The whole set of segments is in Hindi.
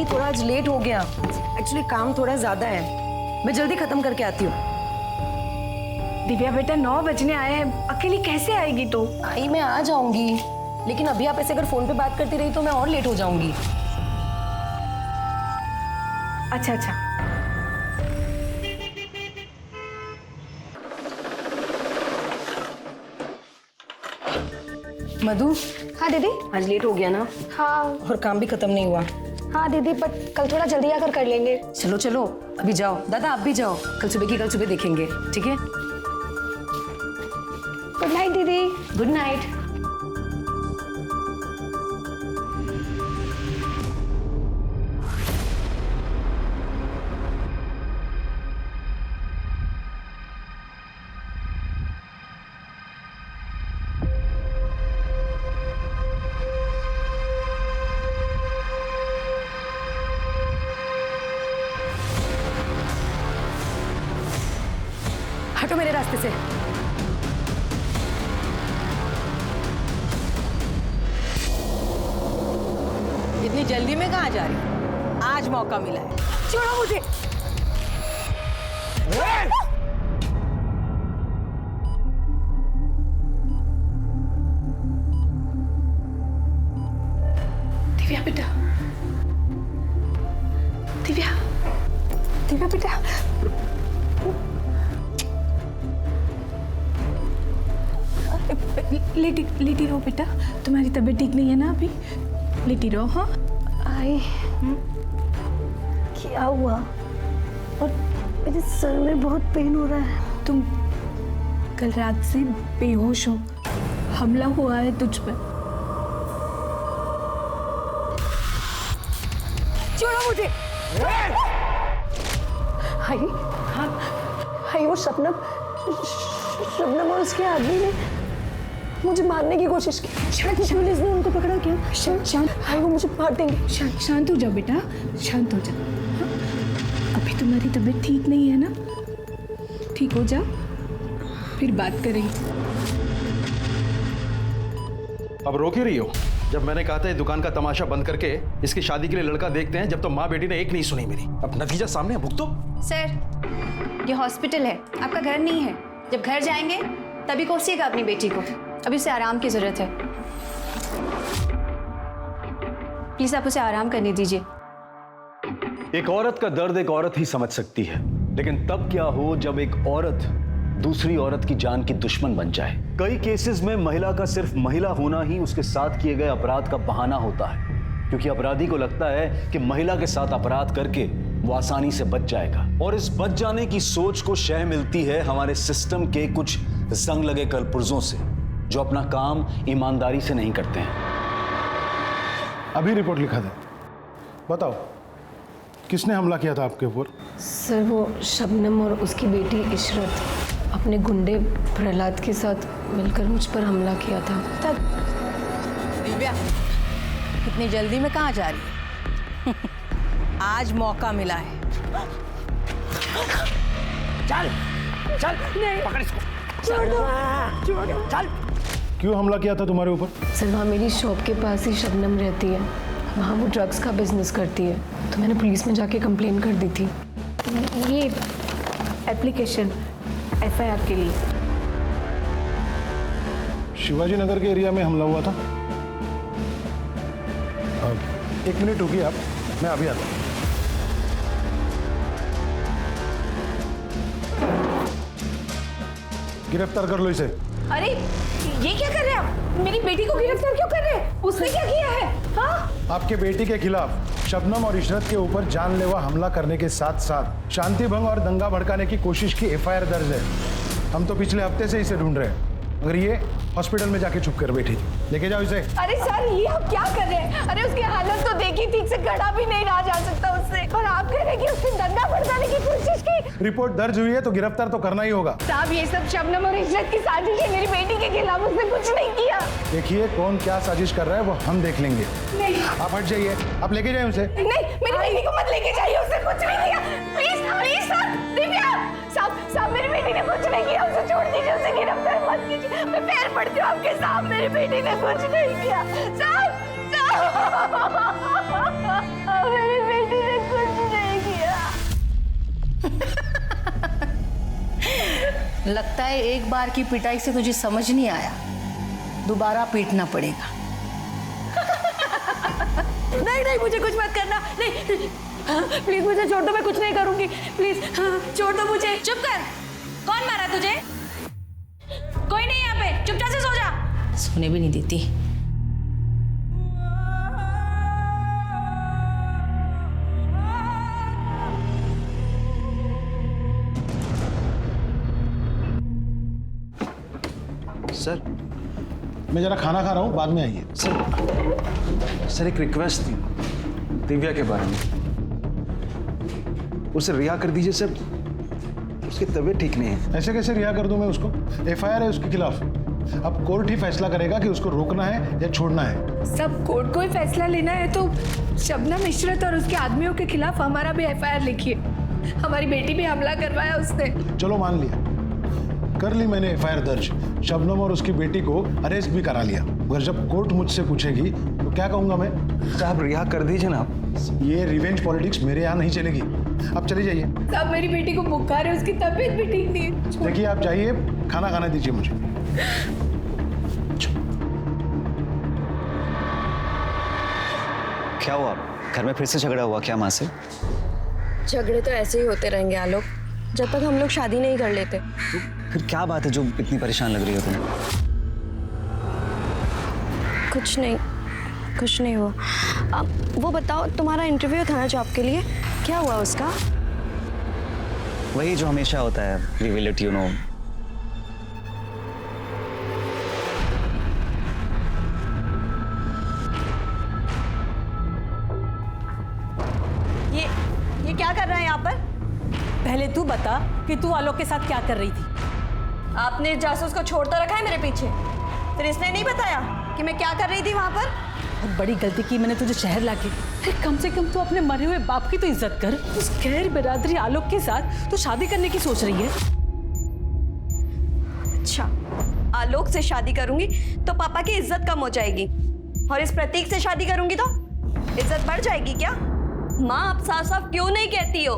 नहीं, थोड़ा आज लेट हो गया। एक्चुअली काम थोड़ा ज्यादा है, मैं जल्दी खत्म करके आती हूँ। दिव्या बेटा 9 बजने आए हैं, अकेली कैसे आएगी तू? आई मैं आ जाऊंगी, लेकिन अभी आप ऐसे अगर फोन पे बात करती रही तो मैं और लेट हो जाऊंगी। अच्छा अच्छा। मधु, हाँ दीदी। आज लेट हो गया ना? हाँ और काम भी खत्म नहीं हुआ। हाँ दीदी, बट कल थोड़ा जल्दी आकर कर लेंगे। चलो चलो अभी जाओ, दादा आप भी जाओ, कल सुबह देखेंगे, ठीक है? गुड नाइट दीदी। Good night. हटो मेरे रास्ते से। इतनी जल्दी में कहाँ जा रही? आज मौका मिला है। छोड़ो मुझे। दिव्या बेटा, दिव्या बेटा, लेटी रहो बेटा, तुम्हारी तबीयत ठीक नहीं है ना अभी? लेटी रहो। हाँ आई क्या हुआ? और मेरे सर में बहुत पेन हो रहा है। तुम कल रात से बेहोश हो, हमला हुआ है तुझ पर। छोड़ो मुझे। हाय हाँ, हाय वो शबनम और उसके आदमी ने मुझे मारने की कोशिश की। पुलिस ने उनको पकड़ा क्या? शांत। हाय वो मुझे मार देंगे। शांत हो जाओ बेटा, शांत हो जाओ। हाँ? अभी तुम्हारी तबीयत ठीक नहीं है ना? ठीक हो जाओ, फिर बात करेंगे। अब रोक ही रही हो? जब मैंने कहा था ये दुकान का तमाशा बंद करके इसकी शादी के लिए लड़का देखते हैं, जब तो माँ बेटी ने एक नहीं सुनी मेरी। अब नतीजा सामने है, भुगतो। सर, ये हॉस्पिटल है, आपका घर नहीं है। जब घर जाएंगे तभी कोसिएगा अपनी बेटी को, अभी उसे आराम की जरूरत है। प्लीज आप उसे आराम करने दीजिए। एक औरत का दर्द एक औरत ही समझ सकती है, लेकिन तब क्या हो जब एक औरत दूसरी औरत की जान की दुश्मन बन जाए। कई केसेस में महिला का सिर्फ महिला होना ही उसके साथ किए गए अपराध का बहाना होता है, क्योंकि अपराधी को लगता है कि महिला के साथ अपराध करके वो आसानी से बच जाएगा। और इस बच जाने की सोच को शह मिलती है हमारे सिस्टम के कुछ जंग लगे कलपुर्जों से, जो अपना काम ईमानदारी से नहीं करते हैं। अभी रिपोर्ट लिखा दे। बताओ किसने हमला किया था आपके ऊपर? सर वो शबनम और उसकी बेटी इशरत अपने गुंडे प्रहलाद के साथ मिलकर मुझ पर हमला किया था। दिव्या, इतनी जल्दी में कहाँ जा रही है? आज मौका मिला है। चल चल, पकड़ इसको। चल। क्यों हमला किया था तुम्हारे ऊपर? सर वहाँ मेरी शॉप के पास ही शबनम रहती है, वहाँ वो ड्रग्स का बिजनेस करती है, तो मैंने पुलिस में जाके कंप्लेन कर दी थी। ये एप्लीकेशन FIR के लिए। शिवाजी नगर के एरिया में हमला हुआ था। एक मिनट रुकिए आप, मैं अभी आता हूँ। गिरफ्तार कर लो इसे। अरे ये क्या कर रहे हैं आप? मेरी बेटी को गिरफ्तार क्यों कर रहे हैं? उसने क्या किया है? हाँ? आपके बेटी के खिलाफ शबनम और इशरत के ऊपर जानलेवा हमला करने के साथ साथ शांति भंग और दंगा भड़काने की कोशिश की FIR दर्ज है। हम तो पिछले हफ्ते से इसे ढूंढ रहे हैं, मगर ये हॉस्पिटल में जाके छुप कर बैठी थी। लेके जाओ इसे। अरे सर ये आप क्या कर रहे हैं? अरे उसकी हालत तो देखी, ठीक से खड़ा भी नहीं रहा जा सकता उससे, और आप कह रहे हैं कि उसने दंगा भड़काने की कोशिश की। रिपोर्ट दर्ज हुई है तो गिरफ्तार तो करना ही होगा। साहब ये सब शबनम और इशरत की साजिश है, मेरी बेटी के खिलाफ उसने कुछ नहीं किया। देखिए कौन क्या साजिश कर रहा है वो हम देख लेंगे। नहीं आप हट जाइए, आप लेके जाए उसे। नहीं, मेरी बेटी को मत लेके जाइए, उसने कुछ नहीं किया। प्लीज प्लीज सर, दिव्या साहब मेरी बेटी ने कुछ नहीं किया, उसे छोड़ दीजिए, उसे गिरफ्तार मत कीजिए। मैं पैर पड़ती हूँ आपके साथ, मेरी बेटी ने कुछ नहीं किया। साहब मेरी लगता है एक बार की पिटाई से तुझे समझ नहीं आया, दोबारा पीटना पड़ेगा। नहीं नहीं, मुझे कुछ मत करना, नहीं प्लीज मुझे छोड़ दो, मैं कुछ नहीं करूंगी, प्लीज छोड़ दो मुझे। चुप कर। कौन मारा तुझे? कोई नहीं यहाँ पे, चुपचाप से सो जा। सोने भी नहीं देती। सर मैं जरा खाना खा रहा हूँ, बाद में आइए। सर एक रिक्वेस्ट थी दिव्या के बारे में। उसे रिहा कर दीजिए सर, उसकी तबीयत ठीक नहीं है। ऐसे कैसे रिहा कर दूं मैं उसको? एफआईआर है उसके खिलाफ। अब कोर्ट ही फैसला करेगा कि उसको रोकना है या छोड़ना है। सब कोर्ट को ही फैसला लेना है तो शबनम इशरत और उसके आदमियों के खिलाफ हमारा भी एफआईआर लिखिए। हमारी बेटी पे हमला करवाया उसने। चलो मान लिया, कर ली मैंने एफआईआर दर्ज, शबनम और उसकी बेटी को अरेस्ट भी करा लिया। मगर जब कोर्ट मुझसे पूछेगी तो क्या कहूंगा मैं? साहब रिहा कर दीजिए ना। ये रिवेंज पॉलिटिक्स मेरे यहाँ नहीं चलेगी। अब चली जाइए। साहब मेरी बेटी को बुखार है, उसकी तबीयत भी ठीक नहीं है। देखिए आप जाइए, खाना खाने दीजिए मुझे। क्या हुआ? घर में फिर से झगड़ा हुआ क्या माँ से? झगड़े तो ऐसे ही होते रहेंगे आलोक, जब तक हम लोग शादी नहीं कर लेते। तो फिर क्या बात है जो इतनी परेशान लग रही हो तुम? कुछ नहीं हुआ। वो बताओ, तुम्हारा इंटरव्यू था ना जॉब के लिए, क्या हुआ उसका? वही जो हमेशा होता है, we will let you know. ये क्या कर रहा है यहाँ पर? पहले तू बता कि तू आलोक के साथ क्या कर रही थी। आपने जासूस को छोड़ तो रखा है मेरे पीछे, फिर इसने नहीं बताया कि मैं क्या कर रही थी वहाँ पर? बहुत बड़ी गलती की मैंने तुझे शहर लाके। कम से कम तू अपने मरे हुए बाप की तो इज्जत कर। उस गैर बिरादरी आलोक के साथ तू शादी करने की सोच रही है। अच्छा, आलोक से शादी करूंगी तो पापा की इज्जत कम हो जाएगी, और इस प्रतीक से शादी करूंगी तो इज्जत बढ़ जाएगी क्या? माँ आप साफ साफ क्यों नहीं कहती हो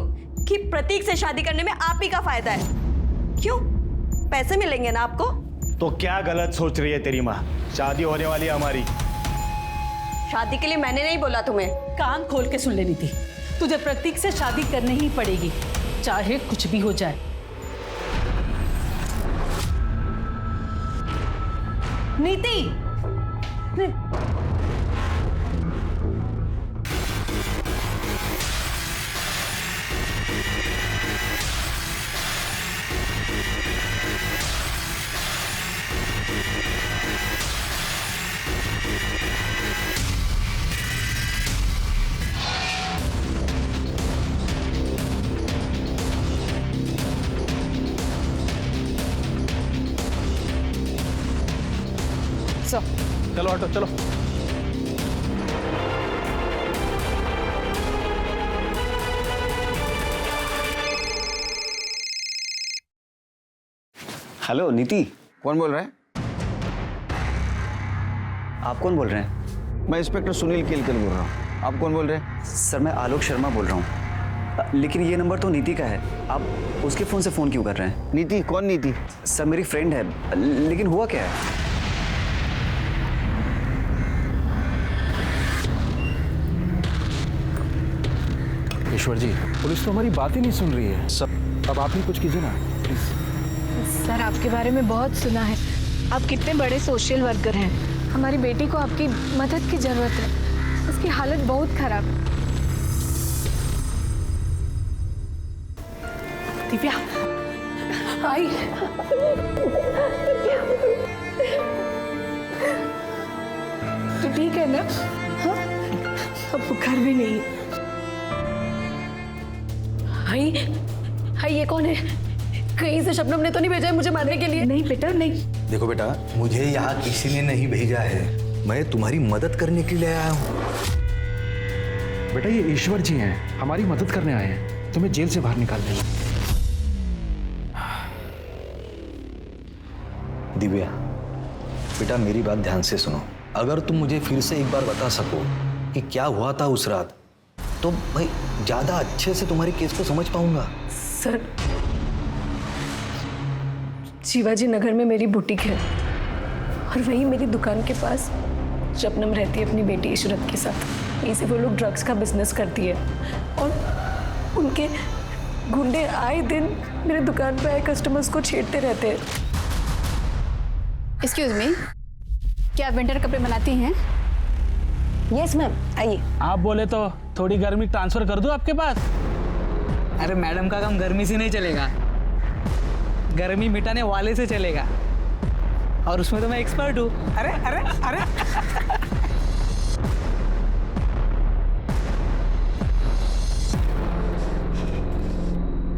कि प्रतीक से शादी करने में आप ही का फायदा है? क्यों? पैसे मिलेंगे ना आपको? तो क्या गलत सोच रही है तेरी माँ? शादी होने वाली है हमारी। शादी के लिए मैंने नहीं बोला तुम्हें। कान खोल के सुन लेनी थी, तुझे प्रतीक से शादी करनी ही पड़ेगी, चाहे कुछ भी हो जाए। नीति, चलो ऑटो चलो। हेलो नीति, कौन बोल रहा है? आप कौन बोल रहे हैं? मैं इंस्पेक्टर सुनील केलकर बोल रहा हूँ। आप कौन बोल रहे हैं? सर मैं आलोक शर्मा बोल रहा हूँ, लेकिन ये नंबर तो नीति का है। आप उसके फ़ोन से फ़ोन क्यों कर रहे हैं? नीति? कौन नीति? सर मेरी फ्रेंड है, लेकिन हुआ क्या है? ईश्वर जी, पुलिस तो हमारी बात ही नहीं सुन रही है। सब अब आप ही कुछ कीजिए ना प्लीज। सर आपके बारे में बहुत सुना है, आप कितने बड़े सोशल वर्कर हैं। हमारी बेटी को आपकी मदद की जरूरत है, उसकी हालत बहुत खराब है। दिव्या आई। तो ठीक है ना? हाँ, अब बुखार भी नहीं है। हाय हाय, ये कौन है? कहीं से शबनम ने तो नहीं भेजा है मुझे मारने के लिए? नहीं बेटा नहीं। देखो बेटा, मुझे यहाँ किसी ने नहीं भेजा है, मैं तुम्हारी मदद करने के लिए आया हूँ। बेटा ये ईश्वर जी हैं, हमारी मदद करने आए हैं, तुम्हें जेल से बाहर निकाल देंगे। दिव्या बेटा, मेरी बात ध्यान से सुनो। अगर तुम मुझे फिर से एक बार बता सको कि क्या हुआ था उस रात, तो भाई ज्यादा अच्छे से तुम्हारे केस को समझ पाऊंगा। सर शिवाजी नगर में मेरी बुटीक है और वहीं मेरी दुकान के पास शबनम रहती है अपनी बेटी इशरत के साथ। यहीं से वो लोग ड्रग्स का बिजनेस करती है और उनके गुंडे आए दिन मेरे दुकान पे आए कस्टमर्स को छेड़ते रहते हैं। एक्सक्यूज मी, क्या आप विंटर कपड़े बनाती हैं? यस मैम, आइए। आप बोले तो थोड़ी गर्मी ट्रांसफर कर दूं आपके पास? अरे मैडम का काम गर्मी से नहीं चलेगा, गर्मी मिटाने वाले से चलेगा, और उसमें तो मैं एक्सपर्ट हूँ। अरे अरे अरे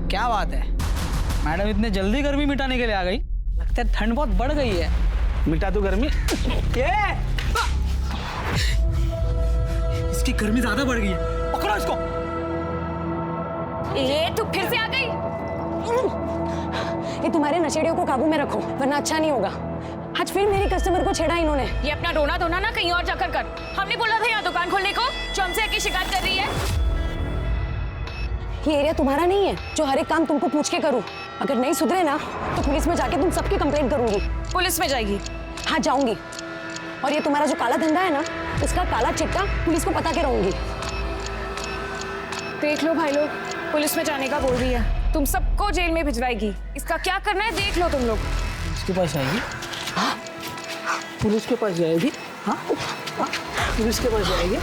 क्या बात है मैडम, इतने जल्दी गर्मी मिटाने के लिए आ गई? लगता है ठंड बहुत बढ़ गई है। मिटा दो गर्मी। ये इसकी गर्मी ज्यादा बढ़ गई है, पकड़ो इसको। ये तू फिर से आ गई? ये तुम्हारे नशेड़ियों को काबू में रखो वरना अच्छा नहीं होगा। आज फिर मेरी कस्टमर को छेड़ा इन्होंने। ये अपना रोना धोना ना कहीं और जाकर कर। हमने बोला था यहाँ दुकान खोलने को, जो हमसे आके शिकायत कर रही है। ये एरिया तुम्हारा नहीं है जो हर एक काम तुमको पूछ के करूं। अगर नहीं सुधरे ना तो पुलिस में जाके तुम सबकी कंप्लेंट करूंगी। पुलिस में जाएगी? हाँ जाऊंगी, और ये तुम्हारा जो काला धंधा है ना उसका काला चिट्टा पुलिस को पता के रहूंगी। देख लो भाई लोग, पुलिस में जाने का बोल रही है, तुम सबको जेल में भिजवाएगी। इसका क्या करना है देख लो तुम लोग। इसके पास जाएगी? हाँ, पुलिस के पास जाएगी। हाँ, पुलिस के पास जाएगी।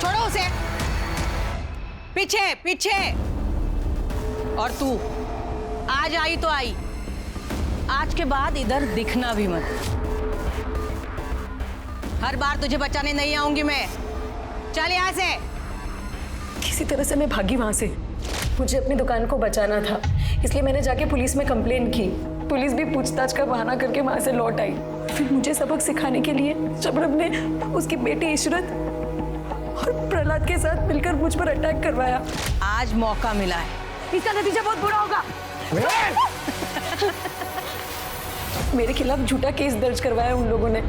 छोड़ो उसे, पीछे पीछे। और तू आज आई तो आई, आज के बाद इधर दिखना भी मत। हर बार तुझे बचाने नहीं आऊंगी मैं। चल यहाँ से। किसी तरह से मैं भागी वहां से। मुझे अपनी दुकान को बचाना था, इसलिए मैंने जाके पुलिस में कंप्लेंट की। पुलिस भी पूछताछ का बहाना करके वहां से लौट आई। फिर मुझे सबक सिखाने के लिए शबनम ने उसकी बेटी इशरत और प्रहलाद के साथ मिलकर मुझ पर अटैक करवाया। आज मौका मिला है, इसका नतीजा बहुत बुरा होगा। मेरे खिलाफ झूठा केस दर्ज करवाया उन लोगों ने,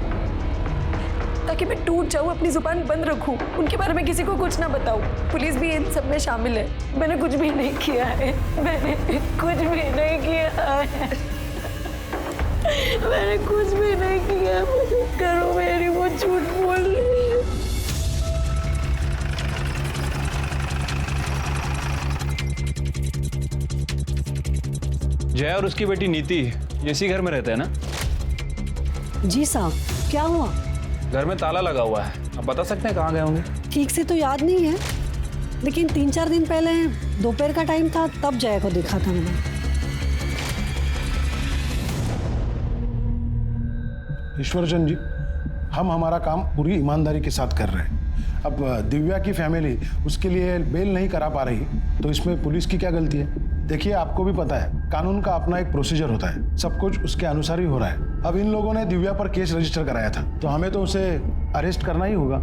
ताकि मैं टूट जाऊं, अपनी जुबान बंद रखूं, उनके बारे में किसी को कुछ ना बताऊं। पुलिस भी इन सब में शामिल है। मैंने कुछ भी नहीं किया है, मैंने कुछ भी नहीं किया है, मैंने कुछ भी नहीं किया। करो मेरी, वो झूठ बोल रही है। जय और उसकी बेटी नीति इसी घर में रहते हैं ना? जी साहब, क्या हुआ? घर में ताला लगा हुआ है, आप बता सकते हैं कहाँ गए होंगे? ठीक से तो याद नहीं है, लेकिन 3-4 दिन पहले दोपहर का टाइम था, तब जय को देखा था मैंने। ईश्वरचंद जी, हम हमारा काम पूरी ईमानदारी के साथ कर रहे हैं। अब दिव्या की फैमिली उसके लिए बेल नहीं करा पा रही, तो इसमें पुलिस की क्या गलती है? देखिए, आपको भी पता है कानून का अपना एक प्रोसीजर होता है, सब कुछ उसके अनुसार ही हो रहा है। अब इन लोगों ने दिव्या पर केस रजिस्टर कराया था, तो हमें तो उसे अरेस्ट करना ही होगा।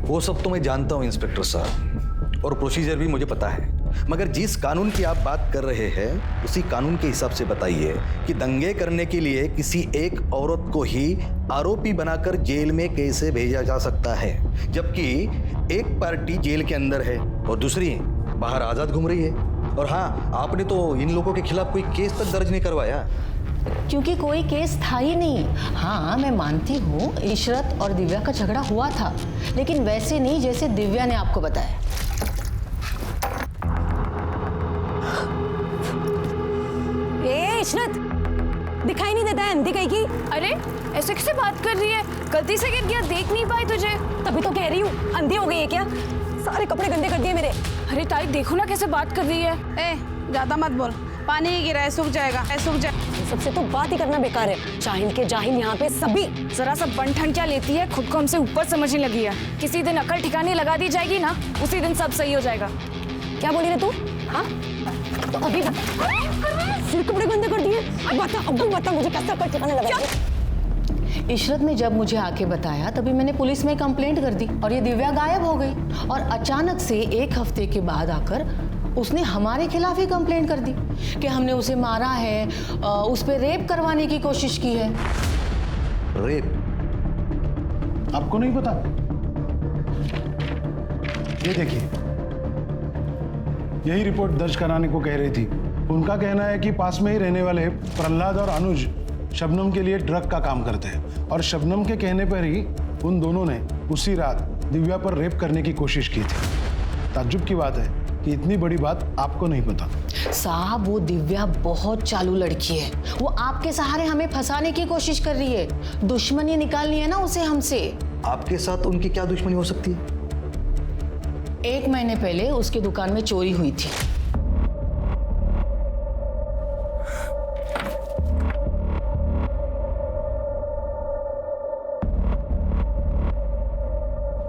वो सब तो मैं जानता हूँ इंस्पेक्टर साहब, और प्रोसीजर भी मुझे पता है, मगर जिस कानून की आप बात कर रहे हैं उसी कानून के हिसाब से बताइए कि दंगे करने के लिए किसी एक औरत को ही आरोपी बनाकर जेल में कैसे भेजा जा सकता है, जबकि एक पार्टी जेल के अंदर है और दूसरी बाहर आज़ाद घूम रही है। और हाँ, आपने तो इन लोगों के खिलाफ कोई केस तक दर्ज नहीं करवाया। क्योंकि कोई केस था ही नहीं। हाँ, मैं मानती हूँ इशरत और दिव्या का झगड़ा हुआ था, लेकिन वैसे नहीं जैसे दिव्या ने आपको बताया। ए इशरत, दिखाई नहीं देता है अंधी कहीं की? अरे ऐसे कैसे बात कर रही है? गलती से गिर गया, देख नहीं पाई तुझे। तभी तो कह रही हूँ, अंधी हो गई है क्या? सारे कपड़े गंदे कर दिए मेरे। अरे ताई देखो ना कैसे बात कर रही है। ए, ज्यादा मत बोल, पानी ही गिरा है, सूख जाएगा, सूख जाए। सबसे तो बात ही करना बेकार है। जाहिल के जाहिल यहाँ पे सभी। जरा सा बन क्या लेती है, खुद को हमसे ऊपर समझने लगी है। किसी दिन अकल ठिकाने लगा दी जाएगी ना, उसी दिन सब सही हो जाएगा। क्या बोली रे तू? हाँ, तो अभी फिर कपड़े गंदे कर दिए। अब बता मुझे कैसे अकल ठिकाने लगा? इशरत ने जब मुझे आके बताया तभी मैंने पुलिस में कंप्लेंट कर दी, और ये दिव्या गायब हो गई। और अचानक से 1 हफ्ते के बाद आकर उसने हमारे खिलाफ ही कंप्लेंट कर दी कि हमने उसे मारा है, उस पर रेप करवाने की कोशिश की है। रेप? आपको नहीं पता? ये देखिए, यही रिपोर्ट दर्ज कराने को कह रही थी। उनका कहना है कि पास में ही रहने वाले प्रहलाद और अनुज शबनम के लिए ड्रग का काम करते हैं और शबनम के कहने पर ही उन दोनों ने उसी रात दिव्या पर रेप करने की कोशिश की थी। ताज्जुब की बात है कि इतनी बड़ी बात आपको नहीं पता। साहब वो दिव्या बहुत चालू लड़की है, वो आपके सहारे हमें फंसाने की कोशिश कर रही है। दुश्मनी निकालनी है ना उसे हमसे। आपके साथ उनकी क्या दुश्मनी हो सकती है? 1 महीने पहले उसकी दुकान में चोरी हुई थी।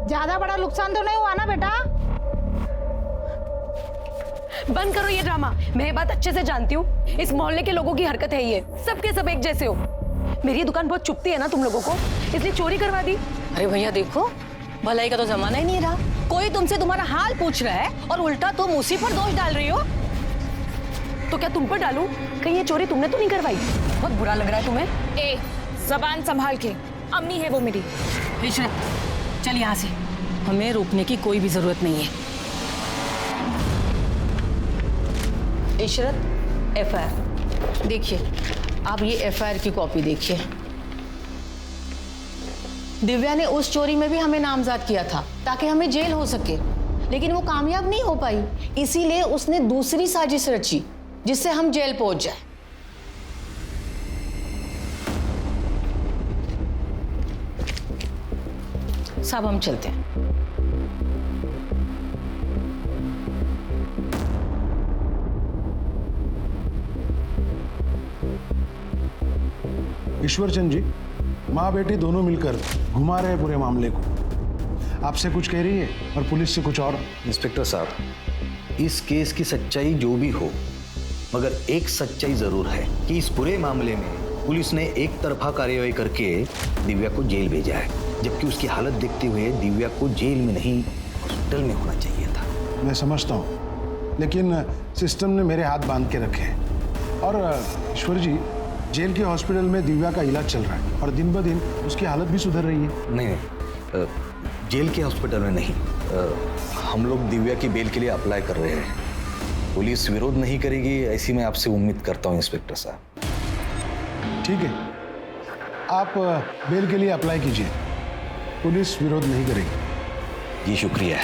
ज्यादा बड़ा नुकसान तो नहीं हुआ ना बेटा? बंद करो ये ड्रामा। मैं ये बात अच्छे से जानती हूँ, इस मोहल्ले के लोगों की हरकत है ये। सबके सब एक जैसे हो। मेरी दुकान बहुत चुभती है ना तुम लोगों को, इसलिए चोरी करवा दी। अरे भैया देखो, भलाई का तो जमाना ही नहीं रहा। कोई तुमसे तुम्हारा हाल पूछ रहा है और उल्टा तुम उसी पर दोष डाल रही हो। तो क्या तुम पर डालूं? कहीं ये चोरी तुमने तो नहीं करवाई? बहुत बुरा लग रहा है तुम्हें। ए, जबान संभाल के, अम्मी है वो मेरी। इशरत, चल यहाँ से, हमें रोकने की कोई भी जरूरत नहीं है। इशरत, एफआईआर देखिए, आप ये एफआईआर की कॉपी देखिए। दिव्या ने उस चोरी में भी हमें नामजद किया था ताकि हमें जेल हो सके, लेकिन वो कामयाब नहीं हो पाई, इसीलिए उसने दूसरी साजिश रची जिससे हम जेल पहुंच जाए। साहब हम चलते हैं। ईश्वरचंद जी, माँ बेटी दोनों मिलकर घुमा रहे पूरे मामले को। आपसे कुछ कह रही है और पुलिस से कुछ और। इंस्पेक्टर साहब, इस केस की सच्चाई जो भी हो, मगर एक सच्चाई जरूर है कि इस पूरे मामले में पुलिस ने एक तरफा कार्रवाई करके दिव्या को जेल भेजा है, जबकि उसकी हालत देखते हुए दिव्या को जेल में नहीं हॉस्पिटल में होना चाहिए था। मैं समझता हूँ, लेकिन सिस्टम ने मेरे हाथ बांध के रखे हैं। और ईश्वर जी, जेल के हॉस्पिटल में दिव्या का इलाज चल रहा है और दिन ब दिन उसकी हालत भी सुधर रही है। नहीं, जेल के हॉस्पिटल में नहीं, हम लोग दिव्या की बेल के लिए अप्लाई कर रहे हैं। पुलिस विरोध नहीं करेगी ऐसी मैं आपसे उम्मीद करता हूँ इंस्पेक्टर साहब। ठीक है, आप बेल के लिए अप्लाई कीजिए, पुलिस विरोध नहीं करेगी। जी शुक्रिया।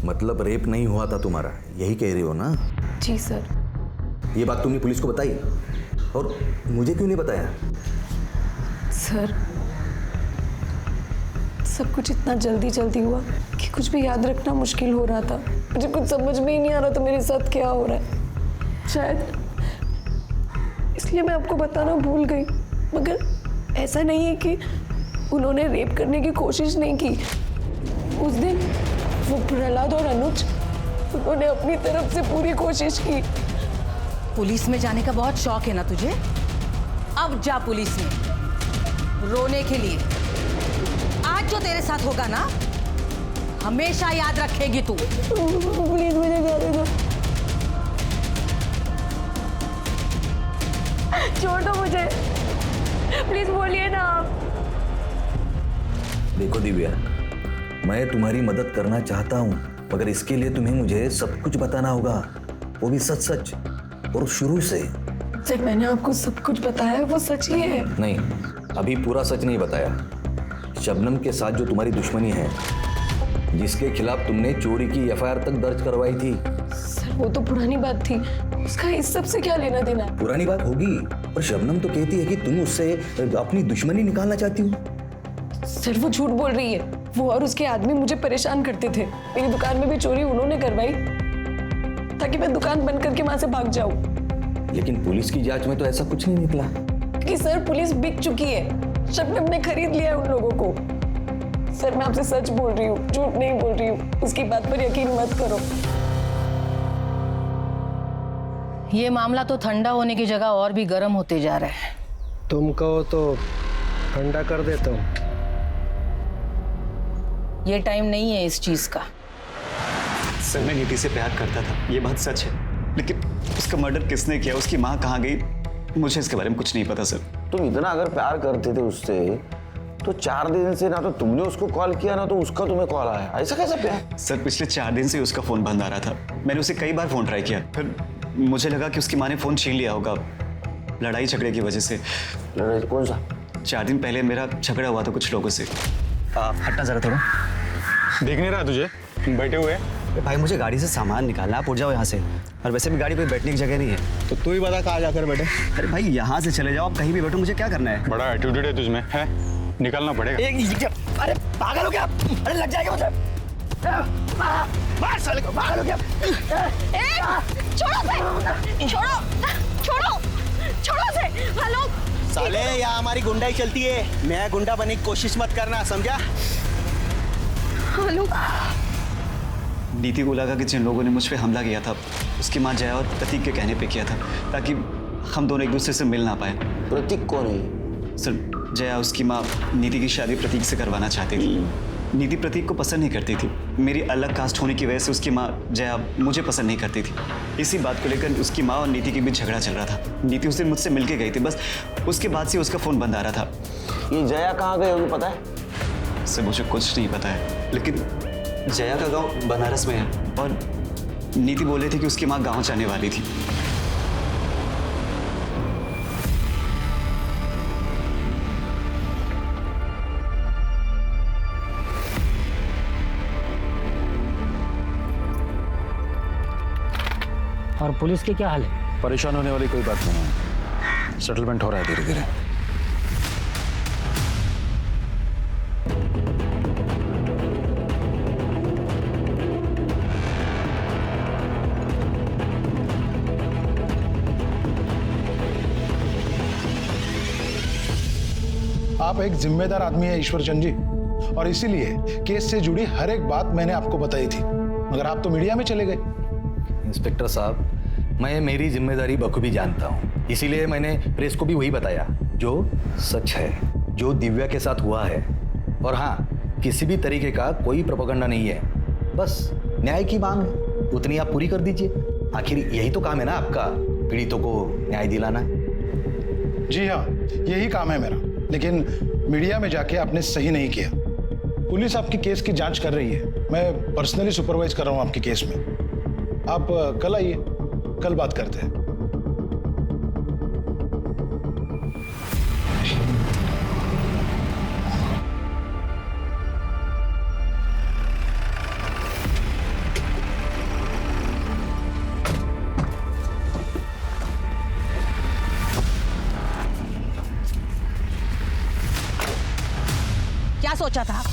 मतलब रेप नहीं हुआ था तुम्हारा, यही कह रही हो ना? जी सर। ये बात तुमने पुलिस को बताई और मुझे क्यों नहीं बताया? सर, सब कुछ इतना जल्दी जल्दी हुआ कि कुछ भी याद रखना मुश्किल हो रहा था। मुझे कुछ समझ में ही नहीं आ रहा था मेरे साथ क्या हो रहा है। शायद इसलिए मैं आपको बताना भूल गई, मगर ऐसा नहीं है कि उन्होंने रेप करने की कोशिश नहीं की। उस दिन वो प्रहलाद और अनुज, उन्होंने अपनी तरफ से पूरी कोशिश की। पुलिस में जाने का बहुत शौक है ना तुझे? अब जा पुलिस में रोने के लिए। आज जो तेरे साथ होगा ना, हमेशा याद रखेगी तू। प्लीज मुझे जाने दो, छोड़ दो मुझे, प्लीज बोलिए ना आप। देखो दिव्या, मैं तुम्हारी मदद करना चाहता हूँ, मगर इसके लिए तुम्हें मुझे सब कुछ बताना होगा, वो भी सच सच और शुरू से। सर, मैंने आपको सब कुछ बताया, वो सच ही है। नहीं, अभी पूरा सच नहीं बताया। शबनम के साथ जो तुम्हारी दुश्मनी है, जिसके खिलाफ तुमने चोरी की एफआईआर तक दर्ज करवाई थी। सर, वो तो पुरानी बात थी, उसका इस सब से क्या लेना देना? पुरानी बात होगी, पर शबनम तो कहती है कि तुम उससे अपनी दुश्मनी निकालना चाहती हो। सर, वो झूठ बोल रही है। वो और उसके आदमी मुझे परेशान करते थे। मेरी दुकान में भी चोरी उन्होंने करवाई ताकि मैं दुकान बंद करके वहां से भाग जाऊं। लेकिन पुलिस की जांच में तो ऐसा कुछ नहीं निकला। कि सर, पुलिस बिक चुकी है, शबनम ने खरीद लिया है उन लोगों को। सर, मैं आपसे सच बोल रही हूँ, झूठ नहीं बोल रही हूँ, उसकी बात पर यकीन मत करो। ये मामला तो ठंडा होने की जगह और भी गर्म होते जा रहा है। तुम कहो तो ठंडा कर देता हूँ। ये टाइम नहीं है इस चीज का। सर, मैं नीति से प्यार करता था, ये बात सच है, लेकिन उसका मर्डर किसने किया, उसकी माँ कहाँ गई, मुझे इसके बारे में कुछ नहीं पता सर। तुम इतना अगर प्यार करते थे उससे तो 4 दिन से ना तो तुमने उसको कॉल किया ना तो उसका तुम्हें कॉल आया, ऐसा कैसा प्यार? सर पिछले 4 दिन से उसका फोन बंद आ रहा था। मैंने उसे कई बार फोन ट्राई किया, फिर मुझे लगा कि उसकी माँ ने फोन छीन लिया होगा लड़ाई झगड़े की वजह से। लड़ाई कौन सा? 4 दिन पहले मेरा झगड़ा हुआ था कुछ लोगों से। हटना जरा थोड़ा। देख नहीं रहा तुझे, बैठे हुए? भाई मुझे गाड़ी से सामान निकालना, आप उठ जाओ यहाँ से। और वैसे भी गाड़ी कोई बैठने की जगह नहीं है। तो तू ही बता कहाँ जाकर बैठे। अरे भाई यहाँ से चले जाओ, आप कहीं भी बैठो, मुझे क्या करना है? बड़ा एटीट्यूड है तुझमें, है? निकलना पड़ेगा। अरे पागल हो क्या? अरे लग जाएगा मुझे। मार साले को, पागल हो क्या? छोड़ो से, छोड़ो छोड़ो छोड़ो से। हेलो साले, यहाँ हमारी गुंडाई चलती है, मैं गुंडा बनने की कोशिश मत करना, समझा? हेलो। नीति को लगा कि जिन लोगों ने मुझ पे हमला किया था उसकी माँ जया और प्रतीक के कहने पे किया था, ताकि हम दोनों एक दूसरे से मिल ना पाए। प्रतीक कौन है? सर जया उसकी माँ नीति की शादी प्रतीक से करवाना चाहती थी। नीति प्रतीक को पसंद नहीं करती थी। मेरी अलग कास्ट होने की वजह से उसकी माँ जया मुझे पसंद नहीं करती थी। इसी बात को लेकर उसकी माँ और नीति के बीच झगड़ा चल रहा था। नीति उस दिन मुझसे मिल के गई थी, बस उसके बाद से उसका फ़ोन बंद आ रहा था। ये जया कहाँ गई होगी पता है? सर मुझे कुछ नहीं पता है, लेकिन जया का गांव बनारस में है और नीति बोले थे कि उसकी माँ गांव जाने वाली थी। और पुलिस के क्या हाल है? परेशान होने वाली कोई बात नहीं है, सेटलमेंट हो रहा है धीरे धीरे। आप एक जिम्मेदार आदमी है ईश्वर चंद जी, और इसीलिए केस से जुड़ी हर एक बात मैंने आपको बताई थी, मगर आप तो मीडिया में चले गए। इंस्पेक्टर साहब, मैं मेरी जिम्मेदारी बखूबी जानता हूँ, इसीलिए मैंने प्रेस को भी वही बताया जो सच है, जो दिव्या के साथ हुआ है। और हाँ, किसी भी तरीके का कोई प्रोपेगेंडा नहीं है, बस न्याय की मांग है, उतनी आप पूरी कर दीजिए। आखिर यही तो काम है ना आपका, पीड़ितों को न्याय दिलाना। जी हाँ, यही काम है मेरा, लेकिन मीडिया में जाके आपने सही नहीं किया। पुलिस आपकी केस की जांच कर रही है, मैं पर्सनली सुपरवाइज कर रहा हूं आपके केस में। आप कल आइए, कल बात करते हैं। क्या सोचा था?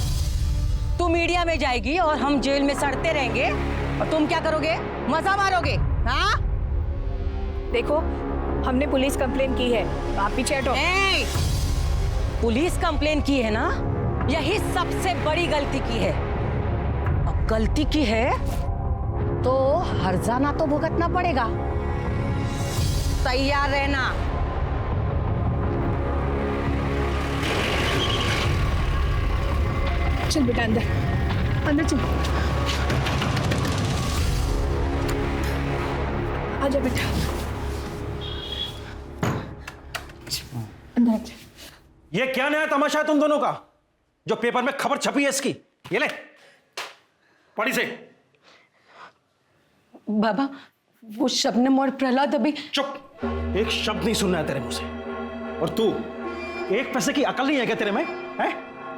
तू मीडिया में जाएगी और हम जेल में सड़ते रहेंगे और तुम क्या करोगे? मजा मारोगे? हाँ? देखो, हमने पुलिस कंप्लेन की है, आप पीछे हटो। पुलिस कंप्लेन की है ना, यही सबसे बड़ी गलती की है। अब गलती की है तो हर्जाना तो भुगतना पड़ेगा। तैयार रहना। चल बेटा अंदर, अंदर चल। आजा बेटा, अंदर आजा। ये क्या नया तमाशा है तुम दोनों का, जो पेपर में खबर छपी है इसकी? ये ले पढ़ी से। बाबा, वो शबनम और प्रहलाद अभी। चुप, एक शब्द नहीं सुनना है तेरे मुंह से। और तू, एक पैसे की अकल नहीं है क्या तेरे में? है?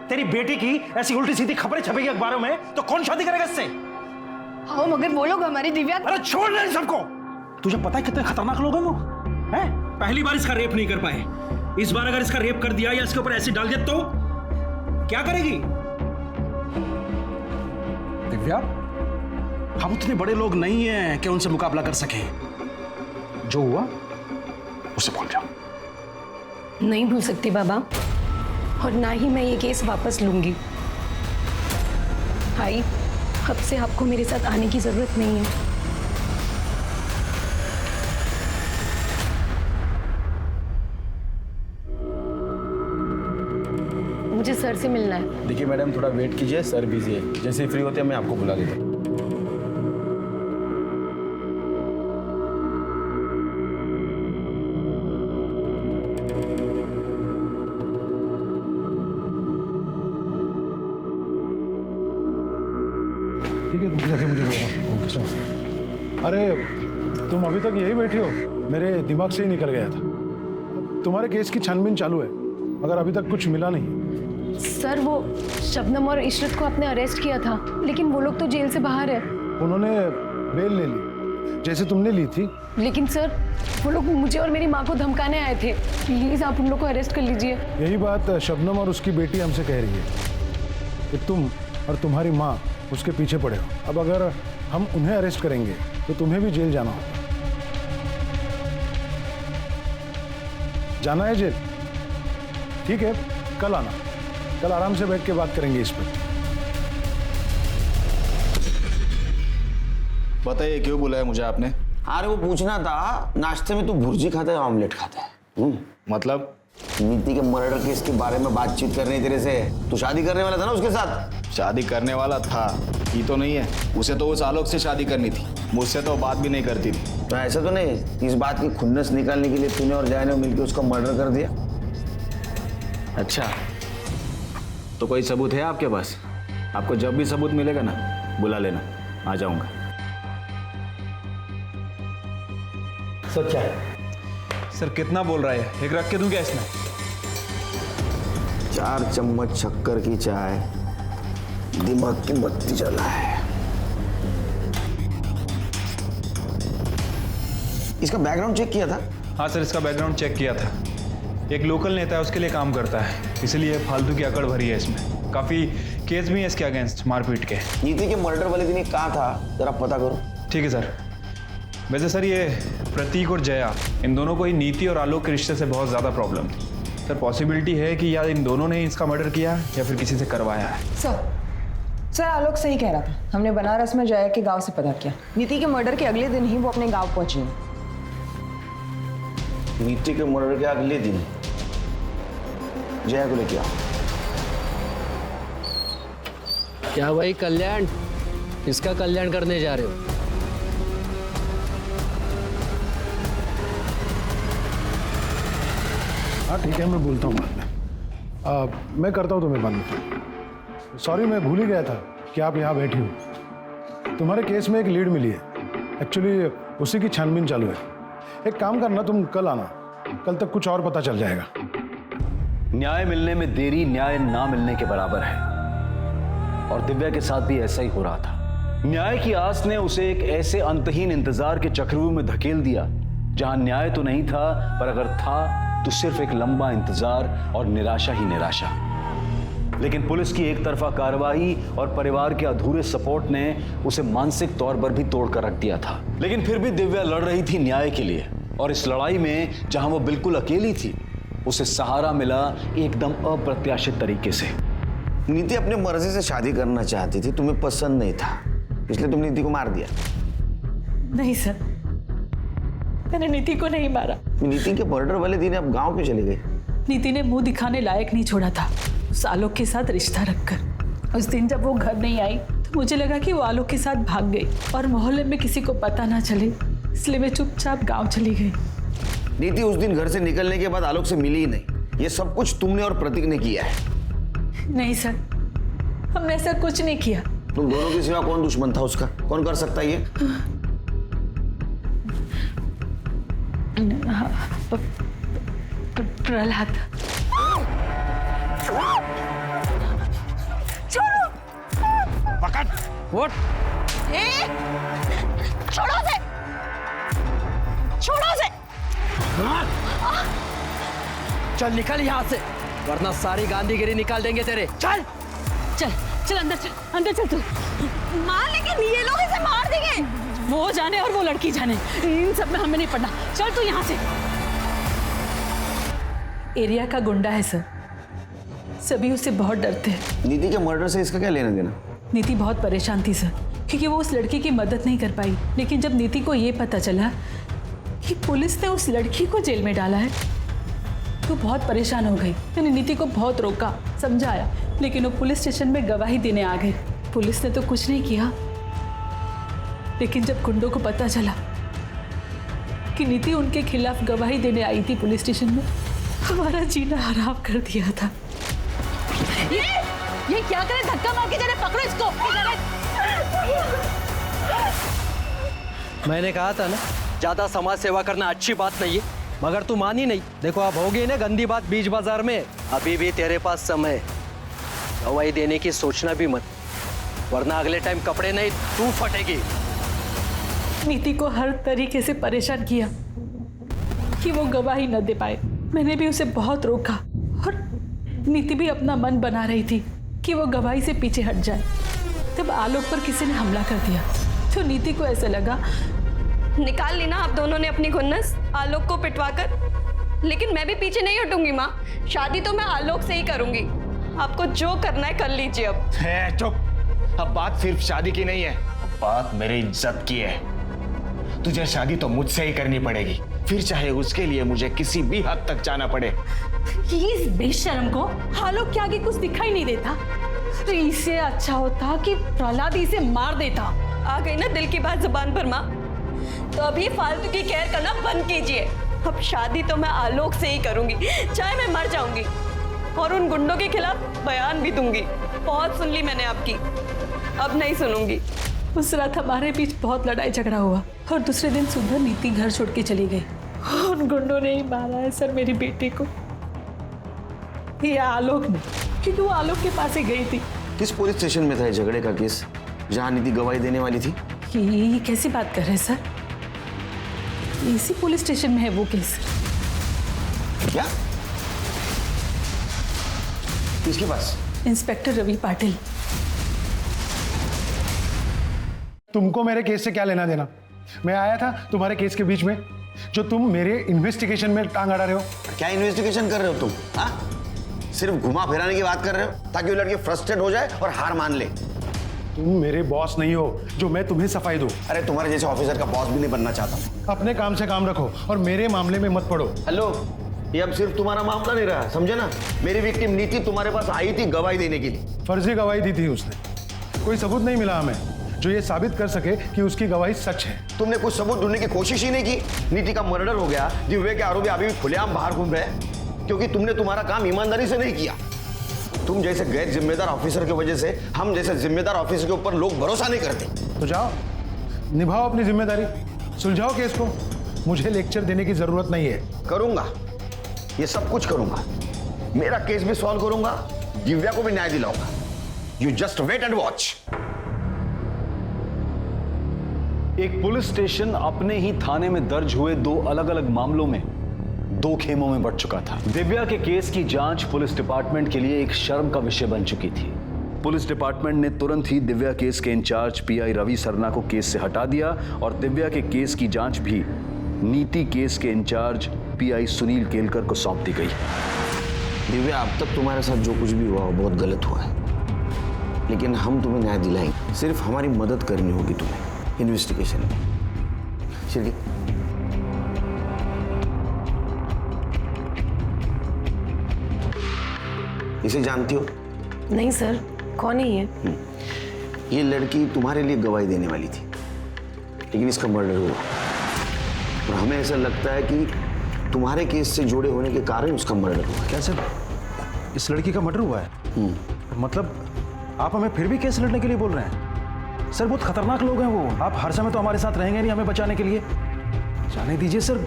तेरी बेटी की ऐसी उल्टी सीधी खबरें छपेगी अखबारों में तो कौन शादी करेगा इससे? हाँ मगर वो लोग हमारी दिव्या। अरे छोड़ दे सबको। तुझे पता है कितने खतरनाक लोग हैं वो? हैं? पहली बार इसका रेप नहीं कर पाए, इस बार अगर इसका रेप कर दिया या इसके ऊपर एसिड डाल दिया तो क्या करेगी दिव्या? हम उतने बड़े लोग नहीं हैं कि उनसे मुकाबला कर सके। जो हुआ उसे भूल जाओ। नहीं भूल सकती बाबा, और ना ही मैं ये केस वापस लूंगी। भाई, अब से आपको मेरे साथ आने की जरूरत नहीं है। मुझे सर से मिलना है। देखिए मैडम, थोड़ा वेट कीजिए, सर बिजी है, जैसे ही फ्री होते हैं मैं आपको बुला देता हूँ। ठीक है, जाके मुझे बोलो। चलो। अरे तुम अभी तक यही बैठी हो? मेरे दिमाग से ही निकल गया था। तुम्हारे केस की छानबीन चालू है, मगर अभी तक कुछ मिला नहीं। सर वो शबनम और इशरत को आपने अरेस्ट किया था, लेकिन वो लोग तो जेल से बाहर है। उन्होंने बेल ले ली, जैसे तुमने ली थी। लेकिन सर वो लोग मुझे और मेरी माँ को धमकाने आए थे। प्लीज आप उन लोग को अरेस्ट कर लीजिए। यही बात शबनम और उसकी बेटी हमसे कह रही है कि तुम और तुम्हारी माँ उसके पीछे पड़े हो। अब अगर हम उन्हें अरेस्ट करेंगे तो तुम्हें भी जेल जाना होगा। जाना है जेल? ठीक है, कल आना। कल आराम से बैठ के बात करेंगे इस पर। बताइए क्यों बुलाया मुझे आपने? अरे वो पूछना था, नाश्ते में तू भुर्जी खाता है ऑमलेट खाता है? मतलब? नीति के मर्डर केस के बारे में बातचीत करनी तेरे से। तू शादी करने वाला था ना उसके साथ? शादी करने वाला था, ये तो नहीं है। उसे तो उस आलोक से शादी करनी थी, मुझसे तो बात भी नहीं करती थी। तो ऐसा तो नहीं इस बात की खुन्नस निकालने के लिए तूने और जया ने मिलकर उसका मर्डर कर दिया? अच्छा, तो कोई सबूत है आपके पास? आपको जब भी सबूत मिलेगा ना बुला लेना, आ जाऊंगा। सर क्या है? सर कितना बोल रहा है? एक रख के दूं क्या इसमें? 4 चम्मच शक्कर की चाय, दिमाग की बत्ती जला है। इसका बैकग्राउंड चेक किया था? हाँ सर, इसका बैकग्राउंड चेक किया था। एक लोकल नेता है, उसके लिए काम करता है, इसलिए फालतू की अकड़ भरी है इसमें। काफी केस भी है इसके अगेंस्ट मारपीट के। नीति के मर्डर वाले दिन ये कहा था, जरा पता करो। ठीक है सर। वैसे सर ये प्रतीक और जया, इन दोनों को ही नीति और आलोक के रिश्ते से बहुत ज़्यादा प्रॉब्लम थी। सर पॉसिबिलिटी है कि या इन दोनों ने इसका मर्डर किया या फिर किसी से करवाया है। सर आलोक सही कह रहा था। हमने बनारस में जया के गांव से पता किया। नीति के मर्डर के अगले दिन ही वो अपने गांव पहुंची है। नीति के मर्डर के अगले दिन जया को लेके आओ। क्या भाई कल्याण, इसका कल्याण करने जा रहे हो? हाँ ठीक है, मैं बोलता हूँ बाद में। मैं करता हूँ तुम्हें बाद में। सॉरी, मैं भूल ही गया था कि आप यहाँ बैठी हो। तुम्हारे केस में एक लीड मिली है, एक्चुअली उसी की छानबीन चालू है। एक काम करना, तुम कल आना, कल तक कुछ और पता चल जाएगा। न्याय मिलने में देरी न्याय ना मिलने के बराबर है, और दिव्या के साथ भी ऐसा ही हो रहा था। न्याय की आस ने उसे एक ऐसे अंतहीन इंतजार के चक्रव्यूह में धकेल दिया जहां न्याय तो नहीं था, पर अगर था तो सिर्फ एक लंबा इंतजार और निराशा ही निराशा। लेकिन पुलिस की एक तरफा कार्रवाई और परिवार के अधूरे सपोर्ट ने उसे मानसिक तौर पर भी तोड़ कर रख दिया था। लेकिन फिर भी दिव्या लड़ रही थी न्याय के लिए, और इस लड़ाई में जहां वो बिल्कुल अकेली थी, उसे सहारा मिला एकदम अप्रत्याशित तरीके से। नीति अपनी मर्जी से शादी करना चाहती थी, तुम्हें पसंद नहीं था, इसलिए तुमने नीति को मार दिया। नहीं सर, मैंने नीति को नहीं मारा। नीति के मर्डर वाले दिन आप गांव क्यों चले गए? नीति ने मुंह दिखाने लायक नहीं छोड़ा था उस आलोक के साथ रिश्ता रखकर। उस दिन जब वो घर नहीं आई तो मुझे लगा कि वो आलोक के साथ भाग गई और मोहल्ले में किसी को पता ना चले, इसलिए मैं चुपचाप गांव चली गई। नीति उस दिन घर से निकलने के बाद आलोक से मिली ही नहीं। ये सब कुछ तुमने और प्रतीक ने किया है। नहीं सर, हमने ऐसा कुछ नहीं किया। तुम दोनों के सिवा कौन दुश्मन था उसका? कौन कर सकता है ये? प्रहलाद। छोड़ो, पकड़, उठ। छोड़ो से, छोड़ो से। चल निकल यहाँ से, वरना सारी गांधीगिरी निकाल देंगे तेरे। चल चल चल अंदर चल, अंदर चल तू। मार, लेकिन ये लोग इसे मार देंगे। वो जाने और वो लड़की जाने, इन सब में हमें नहीं पड़ना। चल तू यहाँ से। एरिया का गुंडा है सर, सभी उससे बहुत डरते हैं। नीति के मर्डर से इसका क्या लेना देना? नीति बहुत परेशान थी सर, क्योंकि वो उस लड़की की मदद नहीं कर पाई। लेकिन जब नीति को ये पता चला कि पुलिस ने उस लड़की को जेल में डाला है, तो बहुत परेशान हो गई। मैंने नीति को बहुत रोका, समझाया, लेकिन वो पुलिस स्टेशन में गवाही देने आ गए। पुलिस ने तो कुछ नहीं किया, लेकिन जब गुंडों को पता चला कि नीति उनके खिलाफ गवाही देने आई थी पुलिस स्टेशन में, हमारा जीना हराम कर दिया था। ये क्या करे? धक्का मार के जरा पकड़ो इसको। मैंने कहा था ना, ज्यादा समाज सेवा करना अच्छी बात नहीं है, मगर तू मानी नहीं। देखो अब हो गई ना गंदी बात बीच बाजार में, अभी भी तेरे पास समय है। गवाही देने की सोचना भी मत, वरना अगले टाइम कपड़े नहीं तू फटेगी। नीति को हर तरीके से परेशान किया कि वो गवाही न दे पाए। मैंने भी उसे बहुत रोका और नीति भी अपना मन बना रही थी कि वो गवाही से पीछे हट जाए। तब आलोक पर किसी ने हमला कर दिया तो नीति को ऐसा लगा। निकाल ली ना आप दोनों ने अपनी खुन्नस आलोक को पिटवाकर, लेकिन मैं भी पीछे नहीं हटूंगी माँ। शादी तो मैं आलोक से ही करूंगी। आपको जो करना है कर लीजिए अब। चुप, अब बात सिर्फ शादी की नहीं है, बात मेरी इज्जत की है। तुझे शादी तो मुझसे ही करनी पड़ेगी, फिर चाहे उसके लिए मुझे किसी भी हद तक जाना पड़े। इस बेशर्म को आलोक के आगे कुछ दिखाई नहीं देता। इससे अच्छा होता कि प्रहलाद इसे मार देता। आ गई ना दिल की बात जुबान पर माँ, तो अभी फालतू की केयर करना बंद कीजिए। अब शादी तो मैं आलोक से ही करूंगी, चाहे मैं मर जाऊंगी, और उन गुंडों के खिलाफ बयान भी दूंगी। बहुत सुन ली मैंने आपकी, अब नहीं सुनूंगी। उस रात हमारे बीच बहुत लड़ाई झगड़ा हुआ और दूसरे दिन सुबह नीति घर छोड़ के चली गई। उन गुंडों ने ही मारा है सर मेरी बेटी को। ये आलोक ने, क्योंकि वो आलोक के पास ही गई थी। किस पुलिस स्टेशन में था झगड़े का केस जहां नीति गवाही देने वाली थी? ये कैसी बात कर रहे हैं सर? इसी पुलिस स्टेशन में है वो केस। क्या? किसके पास? इंस्पेक्टर रवि पाटिल। तुमको मेरे केस से क्या लेना देना? मैं आया था तुम्हारे केस के बीच में, जो तुम मेरे इन्वेस्टिगेशन में टांग अड़ा रहे हो। क्या इन्वेस्टिगेशन कर रहे हो तुम? हाँ, सिर्फ घुमा फिराने की बात कर रहे हो ताकि वो लड़के फ्रस्ट्रेट हो जाए और हार मान ले। तुम मेरे बॉस नहीं हो जो मैं तुम्हें सफाई दूं। अरे तुम्हारे जैसे ऑफिसर का बॉस भी नहीं बनना चाहता। अपने काम से काम रखो और मेरे मामले में मत पड़ो। हेलो, ये अब सिर्फ तुम्हारा मामला नहीं रहा, समझे ना? मेरी विक्टिम नीति तुम्हारे पास आई थी गवाही देने के लिए। फर्जी गवाही दी थी उसने। कोई सबूत नहीं मिला हमें जो ये साबित कर सके कि उसकी गवाही सच है। तुमने कुछ सबूत ढूंढने की कोशिश ही नहीं की। नीति का मर्डर हो गया, दिव्या के आरोपी अभी भी खुलेआम बाहर घूम रहे, क्योंकि तुमने तुम्हारा काम ईमानदारी से नहीं किया। तुम जैसे गैर जिम्मेदार ऑफिसर की वजह से हम जैसे जिम्मेदार ऑफिसर के ऊपर लोग भरोसा नहीं करते। तो जाओ, निभाओ अपनी जिम्मेदारी, सुलझाओ केस को। मुझे लेक्चर देने की जरूरत नहीं है। करूंगा, ये सब कुछ करूंगा। मेरा केस भी सॉल्व करूंगा, दिव्या को भी न्याय दिलाऊंगा। You just wait and watch. एक पुलिस स्टेशन अपने ही थाने में दर्ज हुए दो अलग अलग मामलों में दो खेमों में बढ़ चुका था। दिव्या के केस की जांच पुलिस डिपार्टमेंट के लिए एक शर्म का विषय बन चुकी थी। पुलिस डिपार्टमेंट ने तुरंत ही दिव्या केस के इंचार्ज पीआई रवि सरना को केस से हटा दिया और दिव्या के केस की जांच भी नीति केस के इंचार्ज पीआई सुनील केलकर को सौंप दी गई। दिव्या, अब तक तुम्हारे साथ जो कुछ भी हुआ बहुत गलत हुआ है, लेकिन हम तुम्हें न्याय दिलाएंगे। सिर्फ हमारी मदद करनी होगी तुम्हें इन्वेस्टिगेशन में। चलिए। इसे जानती हो? नहीं सर, कौन है ये? ये लड़की तुम्हारे लिए गवाही देने वाली थी, लेकिन इसका मर्डर हुआ और हमें ऐसा लगता है कि तुम्हारे केस से जुड़े होने के कारण उसका मर्डर हुआ। क्या सर, इस लड़की का मर्डर हुआ है? मतलब आप हमें फिर भी केस लड़ने के लिए बोल रहे हैं? सर बहुत खतरनाक लोग हैं वो। आप हर समय तो हमारे साथ रहेंगे नहीं हमें बचाने के लिए। जाने दीजिए सर,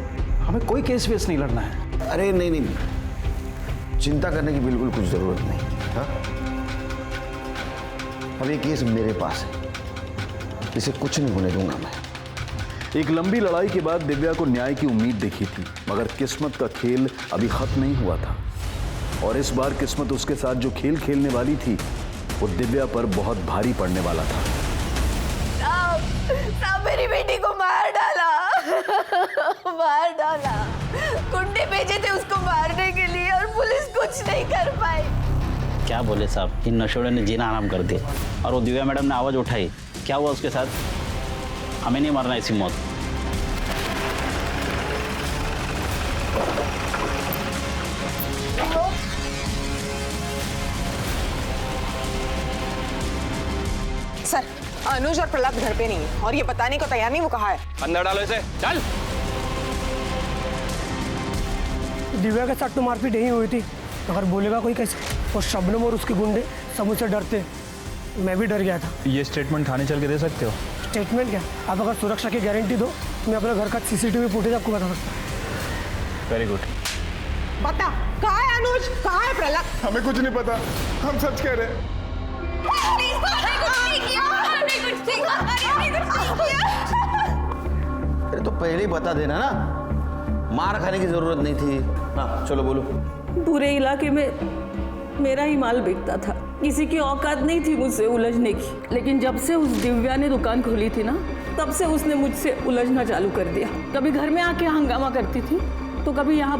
हमें कोई केस वेस नहीं लड़ना है। अरे नहीं नहीं, चिंता करने की बिल्कुल कुछ जरूरत नहीं। हाँ, अब ये केस मेरे पास है, इसे कुछ नहीं होने दूंगा मैं। एक लंबी लड़ाई के बाद दिव्या को न्याय की उम्मीद दिखी थी, मगर किस्मत का खेल अभी खत्म नहीं हुआ था और इस बार किस्मत उसके साथ जो खेल खेलने वाली थी वो दिव्या पर बहुत भारी पड़ने वाला था। साहब मेरी बेटी को मार डाला। मार डाला। गुंडे भेजे थे उसको मारने के लिए और पुलिस कुछ नहीं कर पाई। क्या बोले साहब, इन नशोड़ों ने जीना आराम कर दिया और वो दिव्या मैडम ने आवाज उठाई। क्या हुआ उसके साथ? हमें नहीं मरना ऐसी मौत। सर, अनुज और प्रहलाद घर पे नहीं है और ये बताने को तैयार नहीं वो कहा है। अंदर डालो इसे, चल। दिव्या के साथ तो मारपीट यही हुई थी, अगर बोलेगा कोई कैसे? और शबनम और उसके गुंडे सब मुझसे डरते, मैं भी डर गया था। ये स्टेटमेंट थाने चल के दे सकते हो? स्टेटमेंट क्या, आप अगर सुरक्षा की गारंटी दो मैं अपने घर का CCTV फुटेज आपको बता सकता हूँ। Very good. बता, कहाँ है अनुज, कहाँ है प्रहलाद? हमें कुछ नहीं पता, हम सच कह रहे हैं। अरे तो पहले ही बता देना ना, मार खाने की जरूरत नहीं थी। हाँ चलो बोलो। पूरे इलाके में मेरा ही माल बिकता था, किसी की औकात नहीं थी मुझसे उलझने की। लेकिन जब से उस दिव्या ने दुकान खोली थी ना, तब से उसने मुझसे उलझना चालू कर दिया। कभी घर में आके हंगामा करती थी तो कभी यहाँ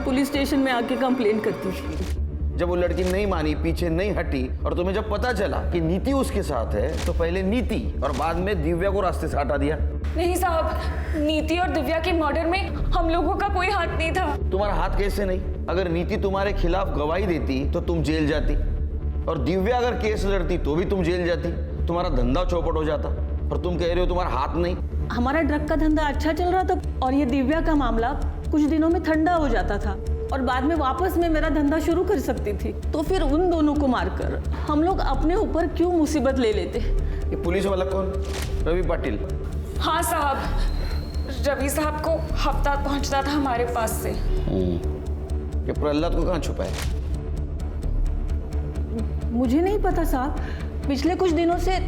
पुलिस स्टेशन में आके कंप्लेंट करती थी। जब वो लड़की नहीं मानी, पीछे नहीं हटी और तुम्हें जब पता चला कि नीति उसके साथ है, तो पहले नीति और बाद में दिव्या को रास्ते से हटा दिया। नहीं साहब, नीति और दिव्या के मर्डर में हम लोगों का कोई हाथ नहीं था। तुम्हारा हाथ कैसे नहीं? अगर नीति तुम्हारे खिलाफ गवाही देती तो तुम जेल जाती, और दिव्या अगर केस लड़ती तो भी तुम जेल जाती, तुम्हारा धंधा चौपट हो जाता। और तुम कह रहे हो तुम्हारा हाथ नहीं। हमारा ड्रग का धंधा अच्छा चल रहा था और ये दिव्या का मामला कुछ दिनों में ठंडा हो जाता था और बाद में वापस में मेरा धंधा शुरू कर सकती थी। तो फिर उन दोनों को मारकर हम लोग अपने ऊपर क्यों मुसीबत ले लेते? ये पुलिस वाला कौन? रवि पाटिल। हाँ साहब, रवि साहब को हफ्ता पहुंचता था हमारे पास से। ये प्रहलाद को कहाँ छुपाया? मुझे नहीं पता साहब, पिछले कुछ दिनों से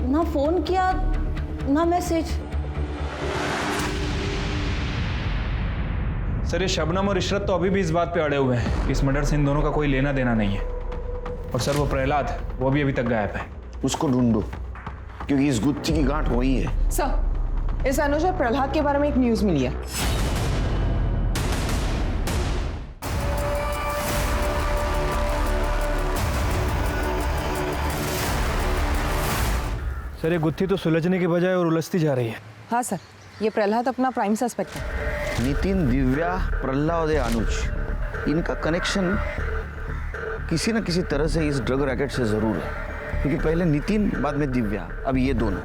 ना फोन किया ना मैसेज। सर ये शबनम और इशरत तो अभी भी इस बात पे अड़े हुए हैं कि इस मर्डर से इन दोनों का कोई लेना देना नहीं है। और सर वो प्रहलाद, वो भी अभी तक गायब है। उसको ढूंढो, क्योंकि इस गुत्थी की गांठ वही है। सर, इस अनुज और प्रहलाद के बारे में एक न्यूज मिली है। सर ये गुत्थी तो सुलझने के बजाय और उलझती जा रही है। हाँ सर, ये प्रहलाद अपना प्राइम सस्पेक्ट है। नितिन, दिव्या, प्रहलाद या अनुज, इनका कनेक्शन किसी न किसी तरह से इस ड्रग रैकेट से जरूर है। क्योंकि पहले नितिन, बाद में दिव्या, अब ये दोनों।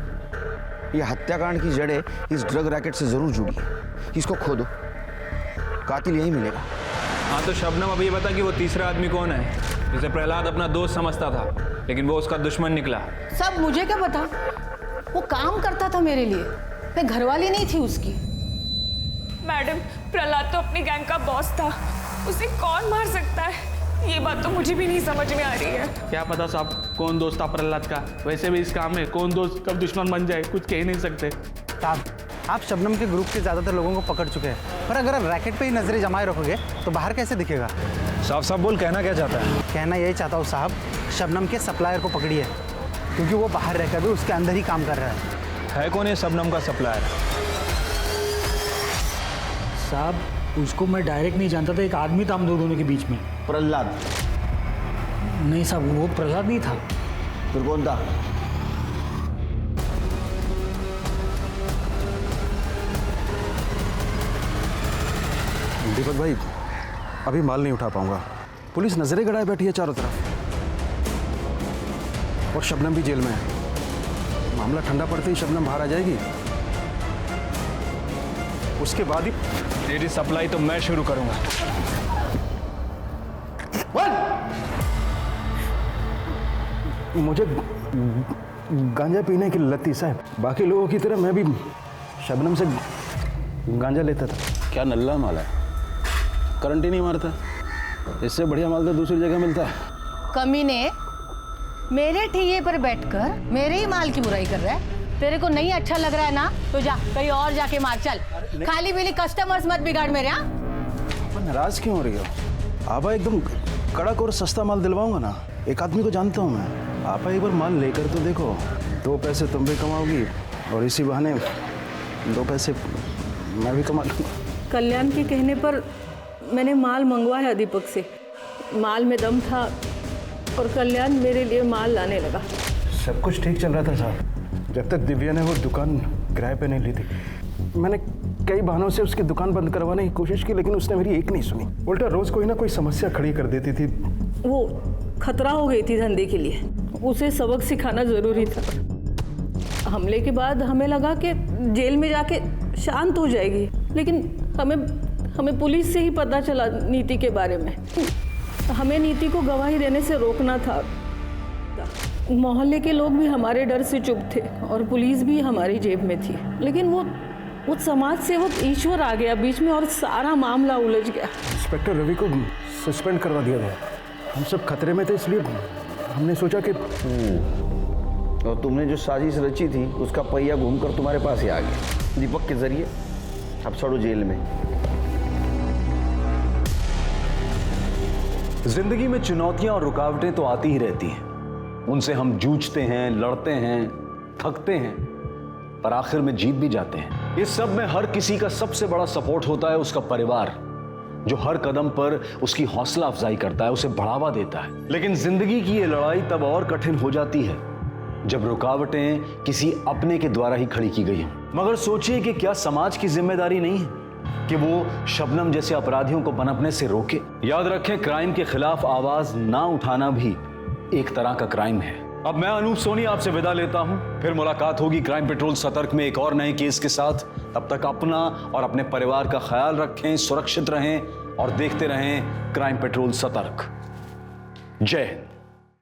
ये हत्याकांड की जड़ें इस ड्रग रैकेट से जरूर जुड़ी है। इसको खोदो, कातिल यही मिलेगा। हाँ तो शबनम अब ये बता कि वो तीसरा आदमी कौन है जिसे प्रहलाद अपना दोस्त समझता था लेकिन वो उसका दुश्मन निकला? सब मुझे क्या पता, वो काम करता था मेरे लिए, मैं घरवाली नहीं थी उसकी। मैडम, प्रहलाद तो अपनी गैंग का बॉस था, उसे कौन मार सकता है? ये बात तो मुझे भी नहीं समझ में आ रही है। क्या पता साहब कौन दोस्त था प्रहलाद का। वैसे भी इस काम में कौन दोस्त कब दुश्मन बन जाए कुछ कह ही नहीं सकते। साहब, आप शबनम के ग्रुप के ज़्यादातर लोगों को पकड़ चुके हैं, पर अगर आप रैकेट पे ही नजरें जमाए रखोगे तो बाहर कैसे दिखेगा? साफ साफ बोल, कहना क्या चाहता है? कहना यही चाहता हूँ साहब, शबनम के सप्लायर को पकड़िए, क्योंकि वो बाहर रहकर भी उसके अंदर ही काम कर रहा है कौन है शबनम का सप्लायर? साहब, उसको मैं डायरेक्ट नहीं जानता था, एक आदमी था हम दोनों के बीच में। प्रहलाद? नहीं साहब, वो प्रहलाद नहीं था। फिर कौन था? दीपक भाई, अभी माल नहीं उठा पाऊंगा। पुलिस नजरें गड़ाए बैठी है चारों तरफ, और शबनम भी जेल में है। मामला ठंडा पड़ते ही शबनम बाहर आ जाएगी, उसके बाद ही तेरी सप्लाई तो मैं शुरू करूंगा। मुझे गांजा पीने की लत थी साहब, बाकी लोगों की तरह मैं भी शबनम से गांजा लेता था। क्या नल्ला माल है, करंट ही नहीं मारता। इससे बढ़िया माल तो दूसरी जगह मिलता है। कमीने, मेरे ठिये पर बैठकर मेरे ही माल की बुराई कर रहा है। तेरे को नहीं अच्छा लग रहा है ना, तो जा कहीं और जाके मार। चल, खाली पीली कस्टमर्स मत बिगाड़ मेरे। यहाँ नाराज क्यों हो रही हो? आपा एकदम कड़क और सस्ता माल दिलवाऊंगा ना। एक आदमी को जानता हूँ मैं, आपा एक बार माल लेकर तो देखो, 2 पैसे तुम भी कमाओगी और इसी बहाने 2 पैसे मैं भी कमा लूँगा। कल्याण के कहने पर मैंने माल मंगवाया दीपक से। माल में दम था और कल्याण मेरे लिए माल लाने लगा। सब कुछ ठीक चल रहा था साहब, जब तक दिव्या ने वो दुकान किराए पे नहीं ली थी। मैंने कई बहानों से उसकी दुकान बंद करवाने की कोशिश की, लेकिन उसने मेरी एक नहीं सुनी। उल्टा रोज कोई ना कोई समस्या खड़ी कर देती थी। वो खतरा हो गई थी धंधे के लिए, उसे सबक सिखाना जरूरी था। हमले के बाद हमें लगा कि जेल में जाके शांत हो जाएगी, लेकिन हमें पुलिस से ही पता चला नीति के बारे में। हमें नीति को गवाही देने से रोकना था। मोहल्ले के लोग भी हमारे डर से चुप थे और पुलिस भी हमारी जेब में थी, लेकिन वो समाज सेवक ईश्वर आ गया बीच में और सारा मामला उलझ गया। इंस्पेक्टर रवि को सस्पेंड करवा दिया गया। हम सब खतरे में थे, इसलिए हमने सोचा कि और तुमने जो साजिश रची थी उसका पहिया घूमकर तुम्हारे पास ही आ गया दीपक के जरिए। अब सड़ो जेल में। जिंदगी में चुनौतियां और रुकावटें तो आती ही रहती हैं। उनसे हम जूझते हैं, लड़ते हैं, थकते हैं, पर आखिर में जीत भी जाते हैं। इस सब में हर किसी का सबसे बड़ा सपोर्ट होता है उसका परिवार, जो हर कदम पर उसकी हौसला अफजाई करता है, उसे बढ़ावा देता है। लेकिन जिंदगी की ये लड़ाई तब और कठिन हो जाती है जब रुकावटें किसी अपने के द्वारा ही खड़ी की गई हों। मगर सोचिए कि क्या समाज की जिम्मेदारी नहीं है कि वो शबनम जैसे अपराधियों को पनपने से रोके। याद रखें, क्राइम के खिलाफ आवाज ना उठाना भी एक तरह का क्राइम है। अब मैं अनूप सोनी आपसे विदा लेता हूं, फिर मुलाकात होगी क्राइम पेट्रोल सतर्क में एक और नए केस के साथ। तब तक अपना और अपने परिवार का ख्याल रखें, सुरक्षित रहें और देखते रहें क्राइम पेट्रोल सतर्क। जय हिंद।